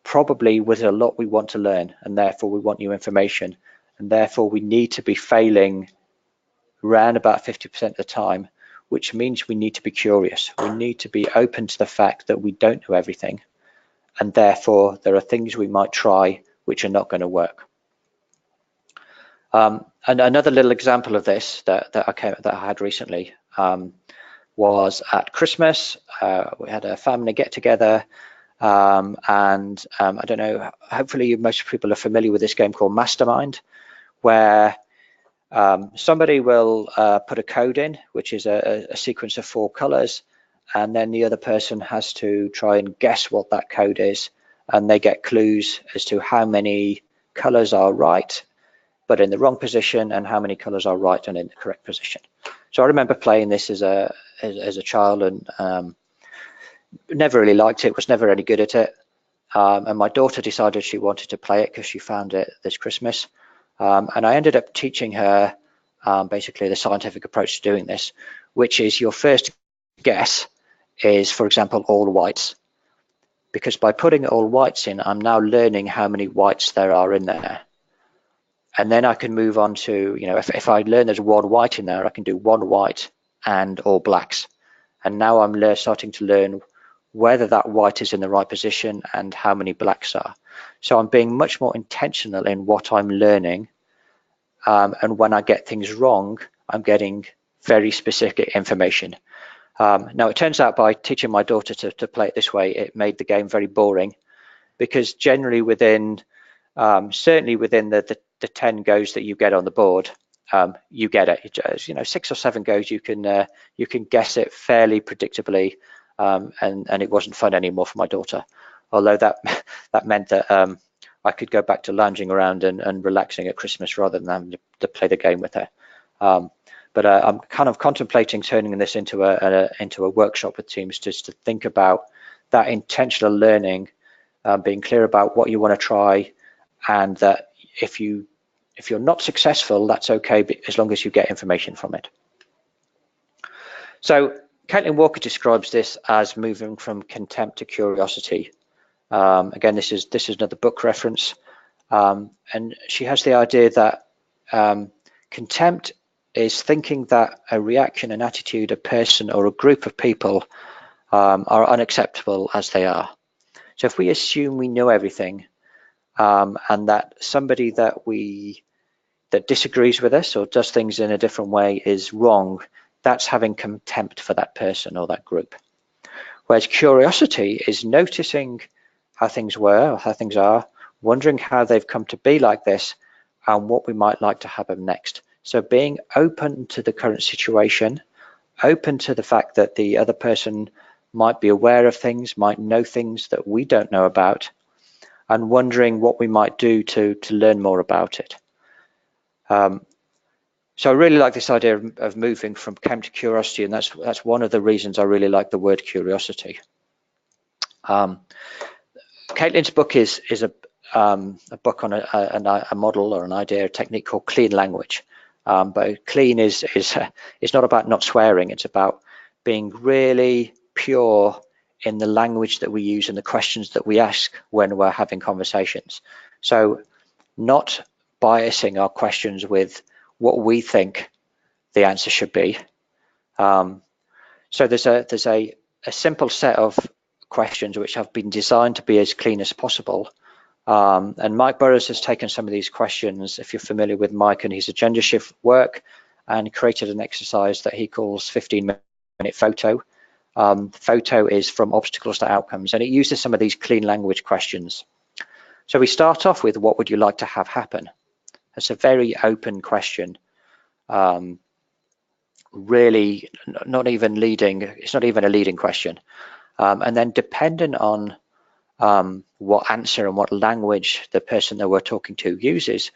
probably with a lot we want to learn, and therefore we want new information, and therefore we need to be failing around about 50% of the time, which means we need to be curious. We need to be open to the fact that we don't know everything, and therefore there are things we might try which are not going to work. And another little example of this that I had recently was at Christmas. We had a family get together, and I don't know, hopefully most people are familiar with this game called Mastermind, where somebody will put a code in, which is a sequence of 4 colors, and then the other person has to try and guess what that code is, and they get clues as to how many colors are right but in the wrong position, and how many colors are right and in the correct position. So I remember playing this as a child, and never really liked it, was never any good at it, and my daughter decided she wanted to play it because she found it this Christmas, and I ended up teaching her basically the scientific approach to doing this, which is your first guess is, for example, all whites, because by putting all whites in, I'm now learning how many whites there are in there. And then I can move on to, if I learn there's 1 white in there, I can do 1 white and all blacks. And now I'm starting to learn whether that white is in the right position and how many blacks are. So I'm being much more intentional in what I'm learning. And when I get things wrong, I'm getting very specific information. Now, it turns out by teaching my daughter to play it this way, it made the game very boring, because generally certainly within the 10 goes that you get on the board, you get it. 6 or 7 goes, you can guess it fairly predictably, and it wasn't fun anymore for my daughter. Although that meant that I could go back to lounging around and relaxing at Christmas rather than having to play the game with her. But I'm kind of contemplating turning this into a workshop with teams, just to think about that intentional learning, being clear about what you want to try, and that if you're not successful, that's okay, as long as you get information from it. So Caitlin Walker describes this as moving from contempt to curiosity. Again, this is another book reference, and she has the idea that contempt is thinking that a reaction, an attitude, a person, or a group of people are unacceptable as they are. So if we assume we know everything, and that somebody that we that disagrees with us or does things in a different way is wrong, that's having contempt for that person or that group. Whereas curiosity is noticing how things were or how things are, wondering how they've come to be like this and what we might like to happen next. So being open to the current situation, open to the fact that the other person might be aware of things, might know things that we don't know about, and wondering what we might do to learn more about it. So I really like this idea of moving from contempt to curiosity, and that's one of the reasons I really like the word curiosity. Caitlin's book is a book on a model or an idea, a technique called clean language. But clean is not about not swearing. It's about being really pure in the language that we use and the questions that we ask when we're having conversations. So not biasing our questions with what we think the answer should be. So there's a simple set of questions which have been designed to be as clean as possible. And Mike Burrows has taken some of these questions, if you're familiar with Mike and his agenda shift work, and created an exercise that he calls 15-minute photo. Photo is from obstacles to outcomes, and it uses some of these clean language questions. So we start off with, what would you like to have happen? That's a very open question. Really not even leading, it's not even a leading question. And then dependent on what answer and what language the person that we're talking to uses,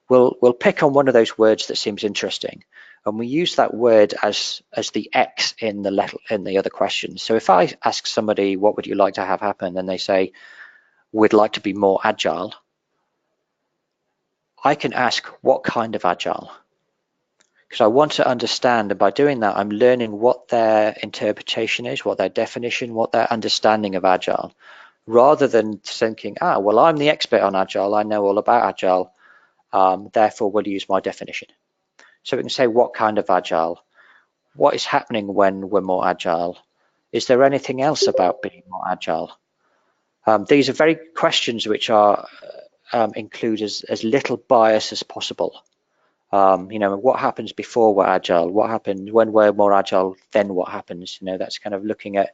we'll pick on one of those words that seems interesting, and we use that word as the X in the other questions. So if I ask somebody, what would you like to have happen, and they say, we'd like to be more agile, I can ask, what kind of agile? Because I want to understand, and by doing that, I'm learning what their interpretation is, what their definition, what their understanding of agile, rather than thinking, well, I'm the expert on agile, I know all about agile, therefore we'll use my definition. So we can say, what kind of agile? What is happening when we're more agile? Is there anything else about being more agile? These are very questions which are include as little bias as possible. What happens before we're agile? What happens when we're more agile? Then what happens? That's kind of looking at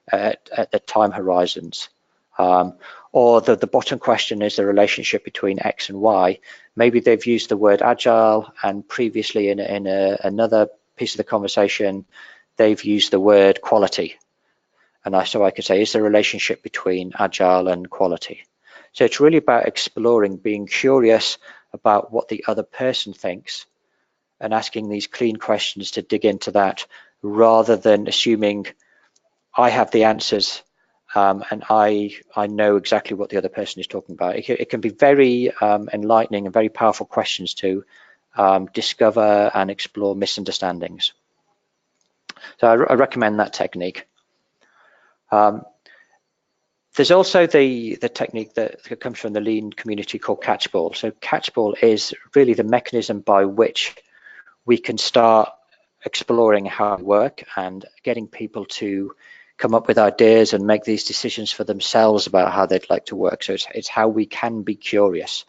the time horizons. Or the bottom question is the relationship between X and Y. Maybe they've used the word agile, and previously in another piece of the conversation, they've used the word quality. And so I could say, is the relationship between agile and quality? So it's really about exploring, being curious about what the other person thinks, and asking these clean questions to dig into that, rather than assuming I have the answers and I know exactly what the other person is talking about. It can be very enlightening and very powerful questions to discover and explore misunderstandings. So I recommend that technique. There's also the technique that comes from the lean community called catchball. So catchball is really the mechanism by which we can start exploring how we work and getting people to come up with ideas and make these decisions for themselves about how they'd like to work. So it's how we can be curious.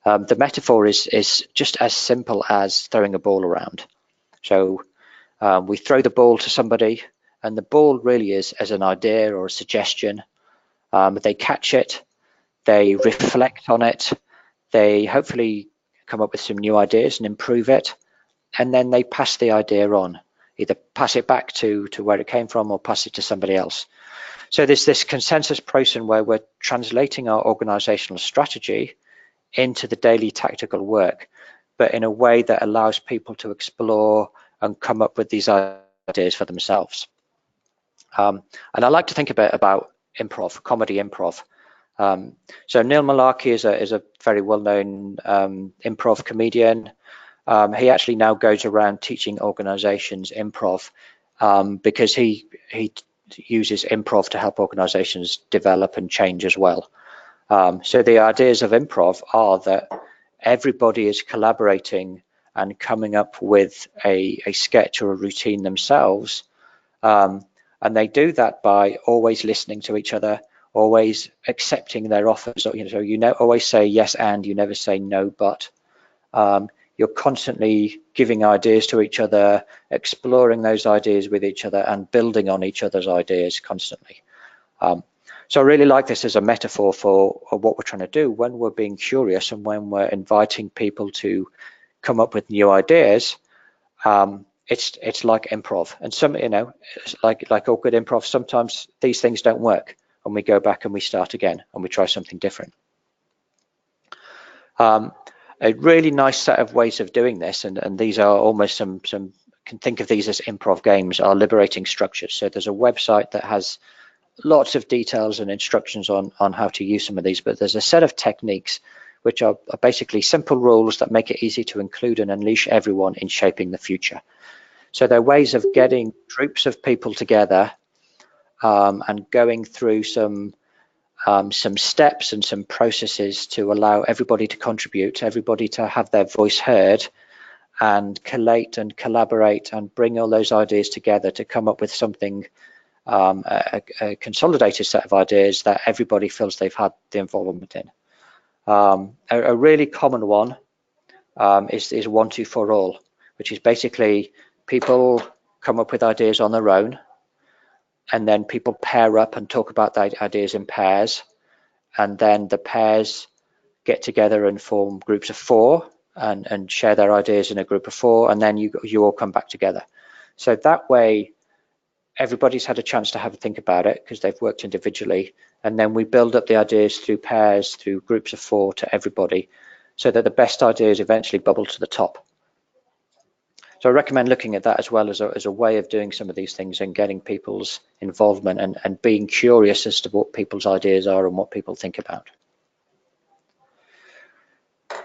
The metaphor is just as simple as throwing a ball around. So we throw the ball to somebody, and the ball really is as an idea or a suggestion. They catch it, they reflect on it, they hopefully come up with some new ideas and improve it, and then they pass the idea on, either pass it back to where it came from or pass it to somebody else. So there's this consensus process where we're translating our organizational strategy into the daily tactical work, but in a way that allows people to explore and come up with these ideas for themselves. And I like to think a bit about improv, comedy improv. So Neil Malarkey is a very well-known improv comedian. He actually now goes around teaching organizations improv because he uses improv to help organizations develop and change as well. So the ideas of improv are that everybody is collaborating and coming up with a sketch or a routine themselves. And they do that by always listening to each other, always accepting their offers. So, always say yes and, you never say no but. you're constantly giving ideas to each other, exploring those ideas with each other, and building on each other's ideas constantly. So I really like this as a metaphor for what we're trying to do when we're being curious and when we're inviting people to come up with new ideas. It's like improv, and some, it's like all good improv, sometimes these things don't work, and we go back and we start again and we try something different. A really nice set of ways of doing this, and these are almost some can think of these as improv games, are liberating structures. So there's a website that has lots of details and instructions on how to use some of these, but there's a set of techniques which are basically simple rules that make it easy to include and unleash everyone in shaping the future. So they're ways of getting groups of people together and going through some steps and some processes to allow everybody to contribute, everybody to have their voice heard, and collate and collaborate and bring all those ideas together to come up with something, a consolidated set of ideas that everybody feels they've had the involvement in. A really common one is 1, 2, 4 all, which is basically people come up with ideas on their own, and then people pair up and talk about the ideas in pairs, and then the pairs get together and form groups of 4 and share their ideas in a group of 4, and then you all come back together. So that way everybody's had a chance to have a think about it because they've worked individually, and then we build up the ideas through pairs, through groups of 4 to everybody, so that the best ideas eventually bubble to the top. So I recommend looking at that as well as a way of doing some of these things and getting people's involvement and being curious as to what people's ideas are and what people think about.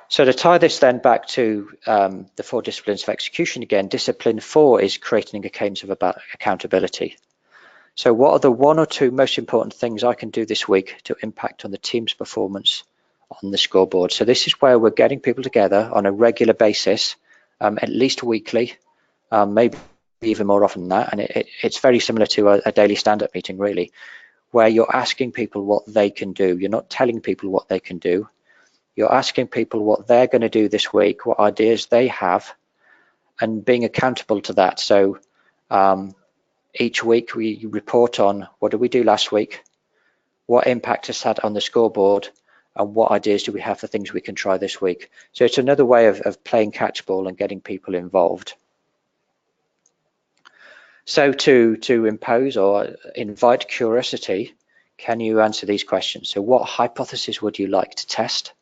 So to tie this then back to the 4 disciplines of execution again, discipline 4 is creating a cadence of accountability. So what are the 1 or 2 most important things I can do this week to impact on the team's performance on the scoreboard? So this is where we're getting people together on a regular basis, at least weekly, maybe even more often than that. And it's very similar to a daily stand-up meeting, really, where you're asking people what they can do. You're not telling people what they can do. You're asking people what they're going to do this week, what ideas they have, and being accountable to that. So each week we report on what did we do last week, what impact has had on the scoreboard, and what ideas do we have for things we can try this week. So it's another way of playing catchball and getting people involved. So to impose or invite curiosity, can you answer these questions? So what hypothesis would you like to test?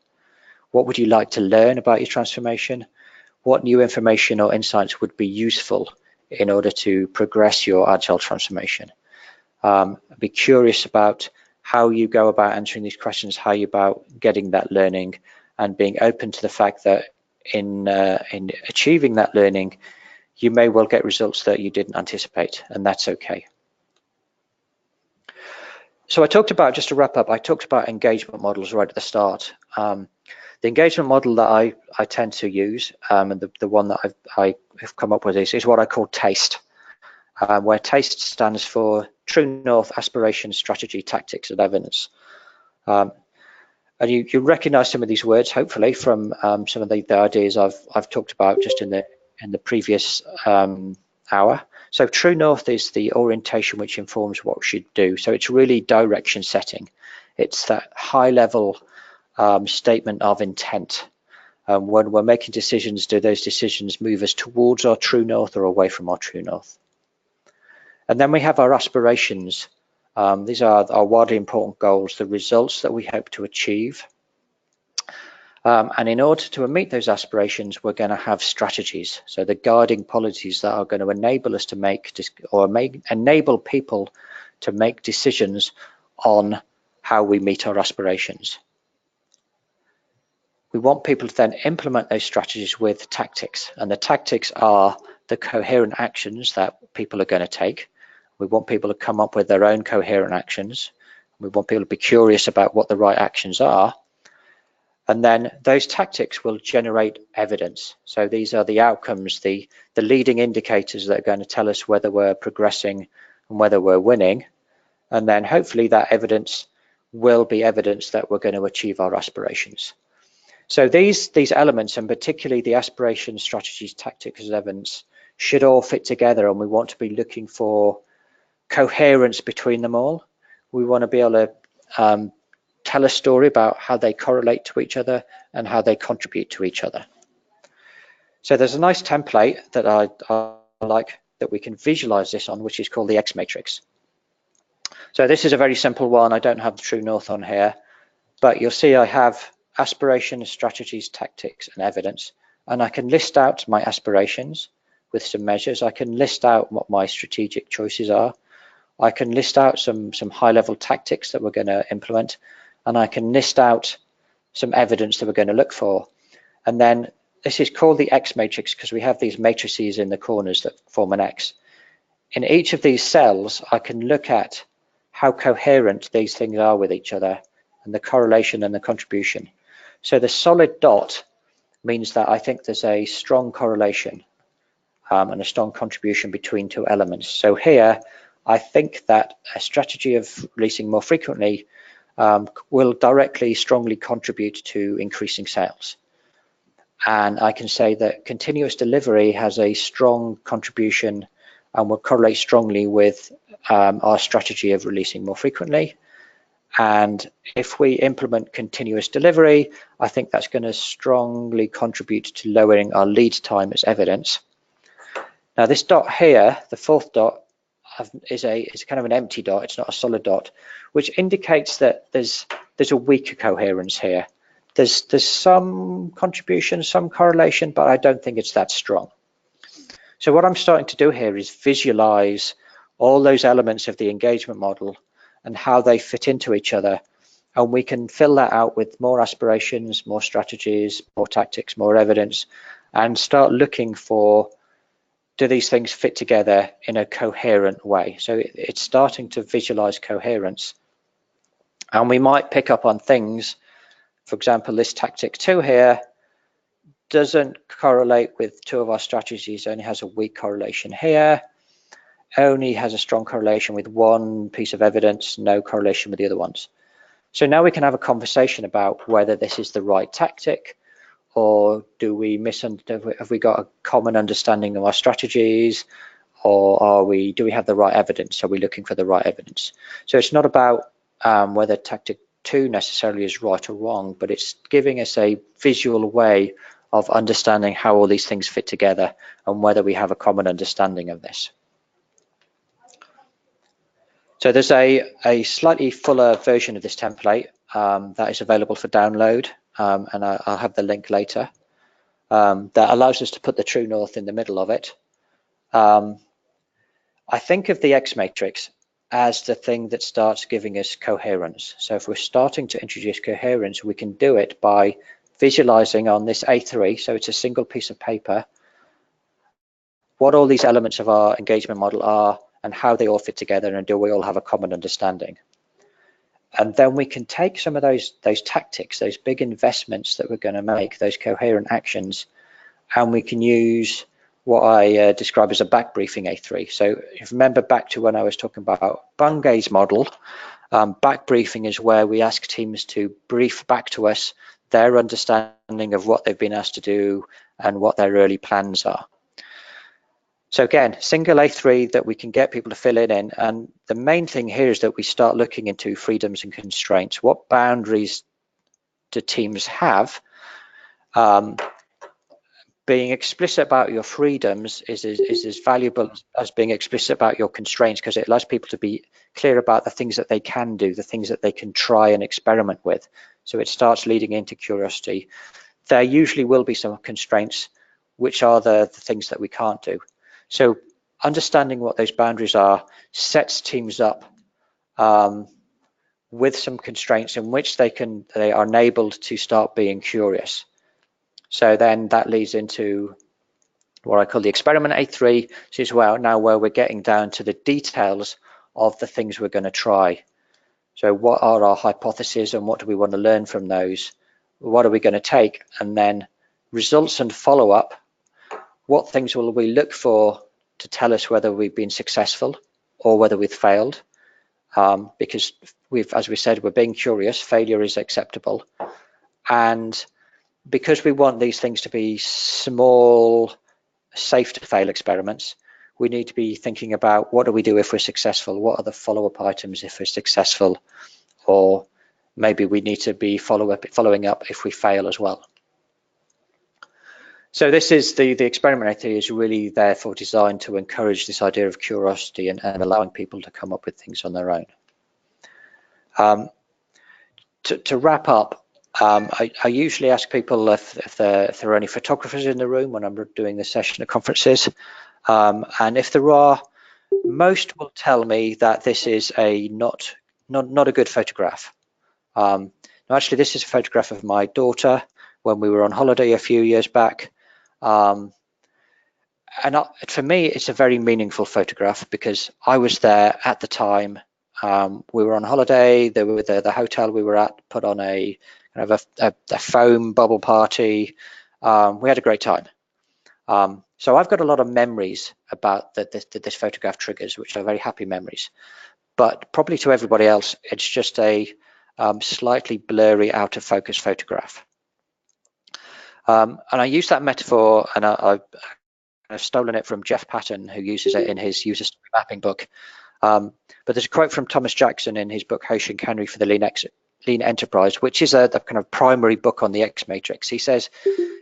What would you like to learn about your transformation? What new information or insights would be useful in order to progress your Agile transformation? Be curious about how you go about answering these questions, how you about getting that learning, and being open to the fact that in achieving that learning, you may well get results that you didn't anticipate, and that's okay. So I talked about, just to wrap up, I talked about engagement models right at the start. The engagement model that I tend to use, and the one that I have come up with is what I call TASTE, where TASTE stands for True North, Aspiration, Strategy, Tactics, and Evidence. And you recognize some of these words, hopefully, from some of the ideas I've talked about just in the previous hour. So True North is the orientation which informs what we should do. So it's really direction setting. It's that high level statement of intent. When we're making decisions, do those decisions move us towards our true north or away from our true north? And then we have our aspirations. These are our widely important goals, the results that we hope to achieve. And in order to meet those aspirations, we're going to have strategies. So the guiding policies that are going to enable us to enable people to make decisions on how we meet our aspirations. We want people to then implement those strategies with tactics, and the tactics are the coherent actions that people are going to take. We want people to come up with their own coherent actions. We want people to be curious about what the right actions are. And then those tactics will generate evidence. So these are the outcomes, the leading indicators that are going to tell us whether we're progressing and whether we're winning. And then hopefully that evidence will be evidence that we're going to achieve our aspirations. So these elements, and particularly the aspirations, strategies, tactics, and evidence, should all fit together, and we want to be looking for coherence between them all. We want to be able to tell a story about how they correlate to each other and how they contribute to each other. So there's a nice template that I like that we can visualize this on, which is called the X matrix. So this is a very simple one. I don't have the true north on here, but you'll see I have aspirations, strategies, tactics, and evidence, and I can list out my aspirations with some measures. I can list out what my strategic choices are. I can list out some high-level tactics that we're going to implement, and I can list out some evidence that we're going to look for. And then this is called the X matrix because we have these matrices in the corners that form an X. In each of these cells, I can look at how coherent these things are with each other and the correlation and the contribution. So the solid dot means that I think there's a strong correlation and a strong contribution between two elements. So here, I think that a strategy of releasing more frequently will directly, strongly contribute to increasing sales. And I can say that continuous delivery has a strong contribution and will correlate strongly with our strategy of releasing more frequently. And if we implement continuous delivery, I think that's going to strongly contribute to lowering our lead time as evidence. Now this dot here, the fourth dot, is kind of an empty dot. It's not a solid dot, which indicates that there's a weaker coherence here. There's some contribution, some correlation, but I don't think it's that strong. So what I'm starting to do here is visualize all those elements of the engagement model and how they fit into each other. And we can fill that out with more aspirations, more strategies, more tactics, more evidence, and start looking for, do these things fit together in a coherent way? So it's starting to visualize coherence. And we might pick up on things, for example, this tactic 2 here doesn't correlate with two of our strategies, only has a weak correlation here, only has a strong correlation with one piece of evidence, no correlation with the other ones. So now we can have a conversation about whether this is the right tactic, or do we have we got a common understanding of our strategies, or do we have the right evidence? Are we looking for the right evidence? So it's not about whether tactic 2 necessarily is right or wrong, but it's giving us a visual way of understanding how all these things fit together and whether we have a common understanding of this. So there's a slightly fuller version of this template that is available for download, and I'll have the link later, that allows us to put the true north in the middle of it. I think of the X matrix as the thing that starts giving us coherence. So if we're starting to introduce coherence, we can do it by visualizing on this A3, so it's a single piece of paper, what all these elements of our engagement model are and how they all fit together, and do we all have a common understanding. And then we can take some of those tactics, those big investments that we're going to make, those coherent actions, and we can use what I describe as a back briefing A3. So if you remember back to when I was talking about Bungay's model, back briefing is where we ask teams to brief back to us their understanding of what they've been asked to do and what their early plans are. So again, single A3 that we can get people to fill it in, and the main thing here is that we start looking into freedoms and constraints. What boundaries do teams have? Being explicit about your freedoms is as valuable as being explicit about your constraints, because it allows people to be clear about the things that they can do, the things that they can try and experiment with. So it starts leading into curiosity. There usually will be some constraints, which are the things that we can't do. So understanding what those boundaries are sets teams up with some constraints in which they are enabled to start being curious. So then that leads into what I call the experiment A3, which is now where we're getting down to the details of the things we're going to try. So what are our hypotheses and what do we want to learn from those? What are we going to take? And then results and follow-up. What things will we look for to tell us whether we've been successful or whether we've failed? Because as we said, we're being curious. Failure is acceptable. And because we want these things to be small, safe to fail experiments, we need to be thinking about what do we do if we're successful? What are the follow-up items if we're successful? Or maybe we need to be following up if we fail as well. So this is the experiment idea is really therefore designed to encourage this idea of curiosity and allowing people to come up with things on their own. To wrap up, I usually ask people if there are any photographers in the room when I'm doing this session at conferences. And if there are, most will tell me that this is a not a good photograph. Now actually, this is a photograph of my daughter when we were on holiday a few years back. And for me, it's a very meaningful photograph because I was there at the time. We were on holiday. The hotel we were at put on a kind of a foam bubble party. We had a great time. So I've got a lot of memories about that this photograph triggers, which are very happy memories. But probably to everybody else, it's just a slightly blurry, out of focus photograph. And I use that metaphor, and I've stolen it from Jeff Patton, who uses it in his user story mapping book. But there's a quote from Thomas Jackson in his book How Chicanery for the Lean Enterprise, which is a kind of primary book on the X matrix. He says,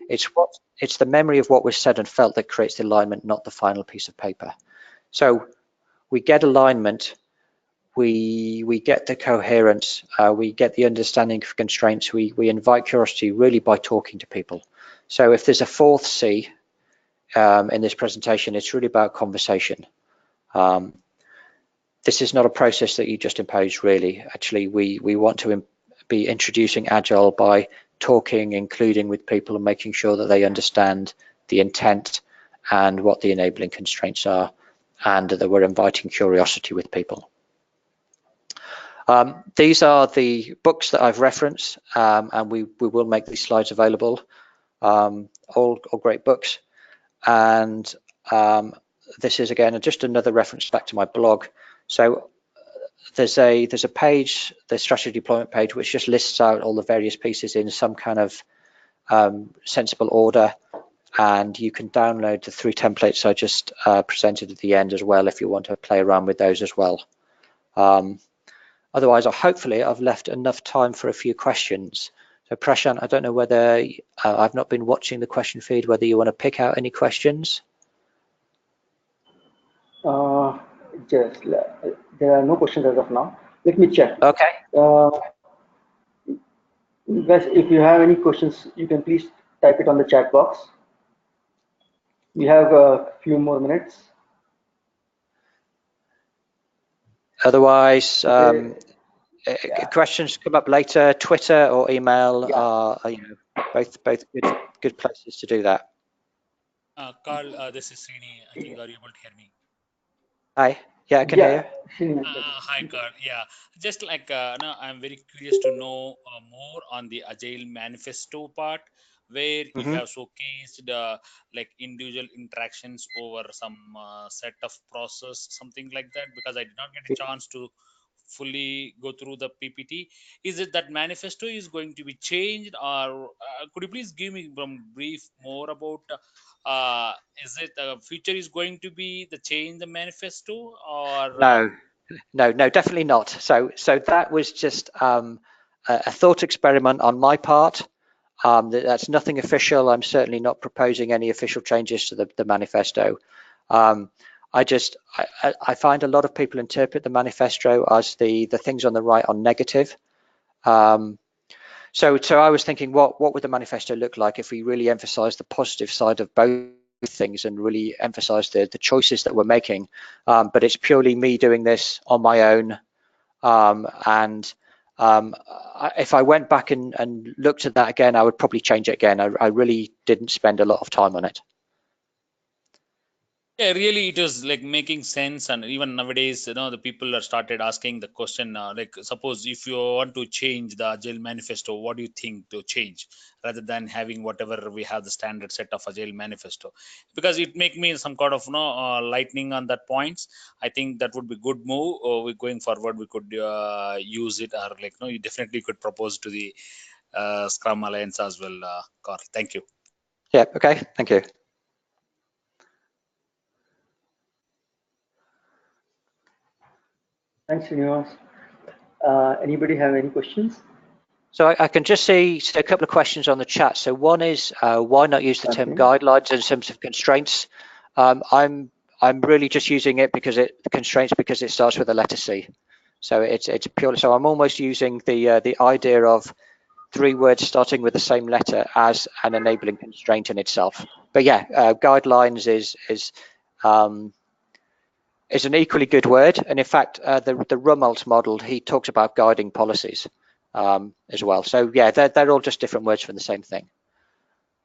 it's the memory of what was said and felt that creates the alignment, not the final piece of paper. So we get alignment, we get the coherence, we get the understanding of constraints, we invite curiosity really by talking to people. So if there's a fourth C in this presentation, it's really about conversation. This is not a process that you just impose, really. Actually, we want to be introducing Agile by talking, including with people and making sure that they understand the intent and what the enabling constraints are, and that we're inviting curiosity with people. These are the books that I've referenced, and we will make these slides available. All great books. And this is, again, just another reference back to my blog. So there's a page, the strategy deployment page, which just lists out all the various pieces in some kind of sensible order, and you can download the 3 templates I just presented at the end as well if you want to play around with those as well. Otherwise, hopefully I've left enough time for a few questions. So Prashant, I don't know whether I've not been watching the question feed, whether you want to pick out any questions. There are no questions as of now. Let me check. Okay. Guys, if you have any questions, you can please type it on the chat box. We have a few more minutes. Otherwise, Okay. questions come up later. Twitter or email are both good places to do that. Karl, this is Srini. I think are you able to hear me? Hi. Yeah, I can hear you. Hi, Karl. Yeah, just like no, I'm very curious to know more on the Agile manifesto part, where you have showcased like individual interactions over some set of process, something like that. Because I did not get a chance to fully go through the PPT. Is it that manifesto is going to be changed, or could you please give me some brief more about? Is it the future is going to be the change the manifesto, or No, definitely not. So that was just a thought experiment on my part. That's nothing official. I'm certainly not proposing any official changes to the manifesto. I find a lot of people interpret the manifesto as the things on the right are negative. So I was thinking, what would the manifesto look like if we really emphasize the positive side of both things and really emphasize the choices that we're making? But it's purely me doing this on my own. If I went back and looked at that again, I would probably change it again. I really didn't spend a lot of time on it. yeah, really, it is like making sense. And even nowadays, the people are started asking the question, like, suppose if you want to change the Agile manifesto, what do you think to change, rather than having whatever we have the standard set of Agile manifesto? Because it make me some kind of lightning on that points. I think that would be good move. We going forward, we could use it, or like you definitely could propose to the Scrum Alliance as well, Karl. Thank you. Yeah, okay, thank you. Thanks, Srinivas. Anybody have any questions? So I can just see a couple of questions on the chat. So one is, why not use the term Okay. guidelines in terms of constraints? I'm really just using it because constraints because it starts with the letter C. So it's purely, so I'm almost using the idea of 3 words starting with the same letter as an enabling constraint in itself. But yeah, guidelines is an equally good word, and in fact, the Rumelt model, he talks about guiding policies as well. So yeah, they're all just different words for the same thing.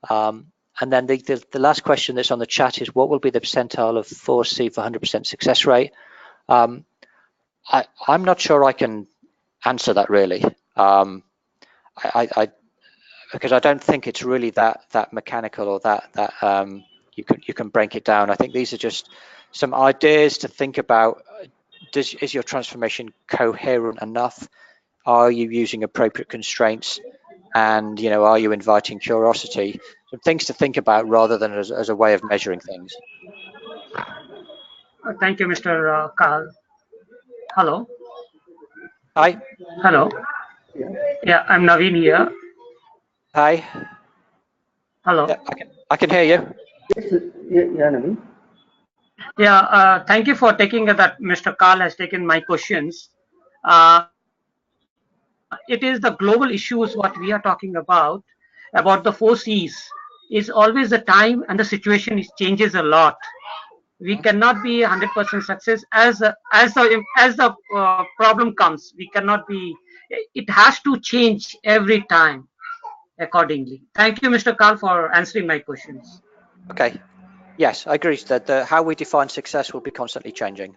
And then the last question that's on the chat is, what will be the percentile of 4C for 100% success rate? I'm not sure I can answer that really. Because I don't think it's really that mechanical or that you can break it down. I think these are just some ideas to think about. Is your transformation coherent enough? Are you using appropriate constraints? And are you inviting curiosity? Some things to think about rather than as a way of measuring things. Thank you, Mr. Karl. Hello. Hi. Hello. Yeah, I'm Naveen here. Hi. Hello. Yeah, I can hear you. Yes, yeah, Naveen. Yeah, thank you for taking that. Mr. Karl has taken my questions. It is the global issues what we are talking about the 4Cs. Is always the time and the situation changes a lot. We cannot be 100% success as the problem comes. We cannot be. It has to change every time accordingly. Thank you, Mr. Karl, for answering my questions. Okay. Yes, I agree that how we define success will be constantly changing.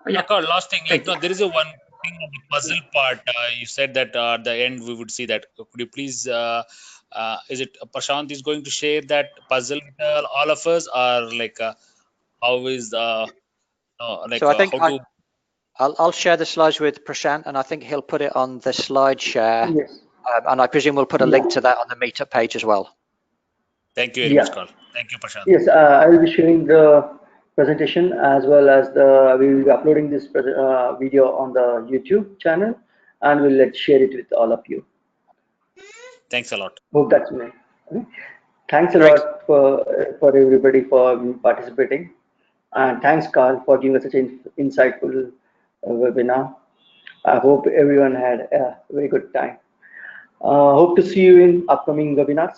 Yeah. Karl, last thing, like, no, there is a one thing on the puzzle part. You said that at the end we would see that. Could you please, is it Prashant is going to share that puzzle with all of us, or like how is like So I think how to? I'll share the slides with Prashant, and I think he'll put it on the slide share. Yes. And I presume we'll put a link to that on the meetup page as well. Thank you very much, Karl. Thank you, Prashant. Yes, I will be sharing the presentation as well as we will be uploading this video on the YouTube channel, and we'll share it with all of you. Thanks a lot. Hope that's me. Okay. Thanks a Great. lot for everybody for participating, and thanks, Karl, for giving us such an insightful webinar. I hope everyone had a very good time. Hope to see you in upcoming webinars.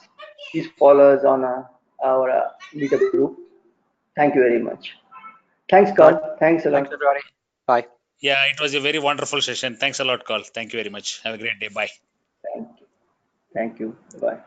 Please follow us on our meetup group. Thank you very much. Thanks, Karl. Right. Thanks a lot. Thanks, everybody. Bye. Yeah, it was a very wonderful session. Thanks a lot, Karl. Thank you very much. Have a great day. Bye. Thank you. Thank you. Bye.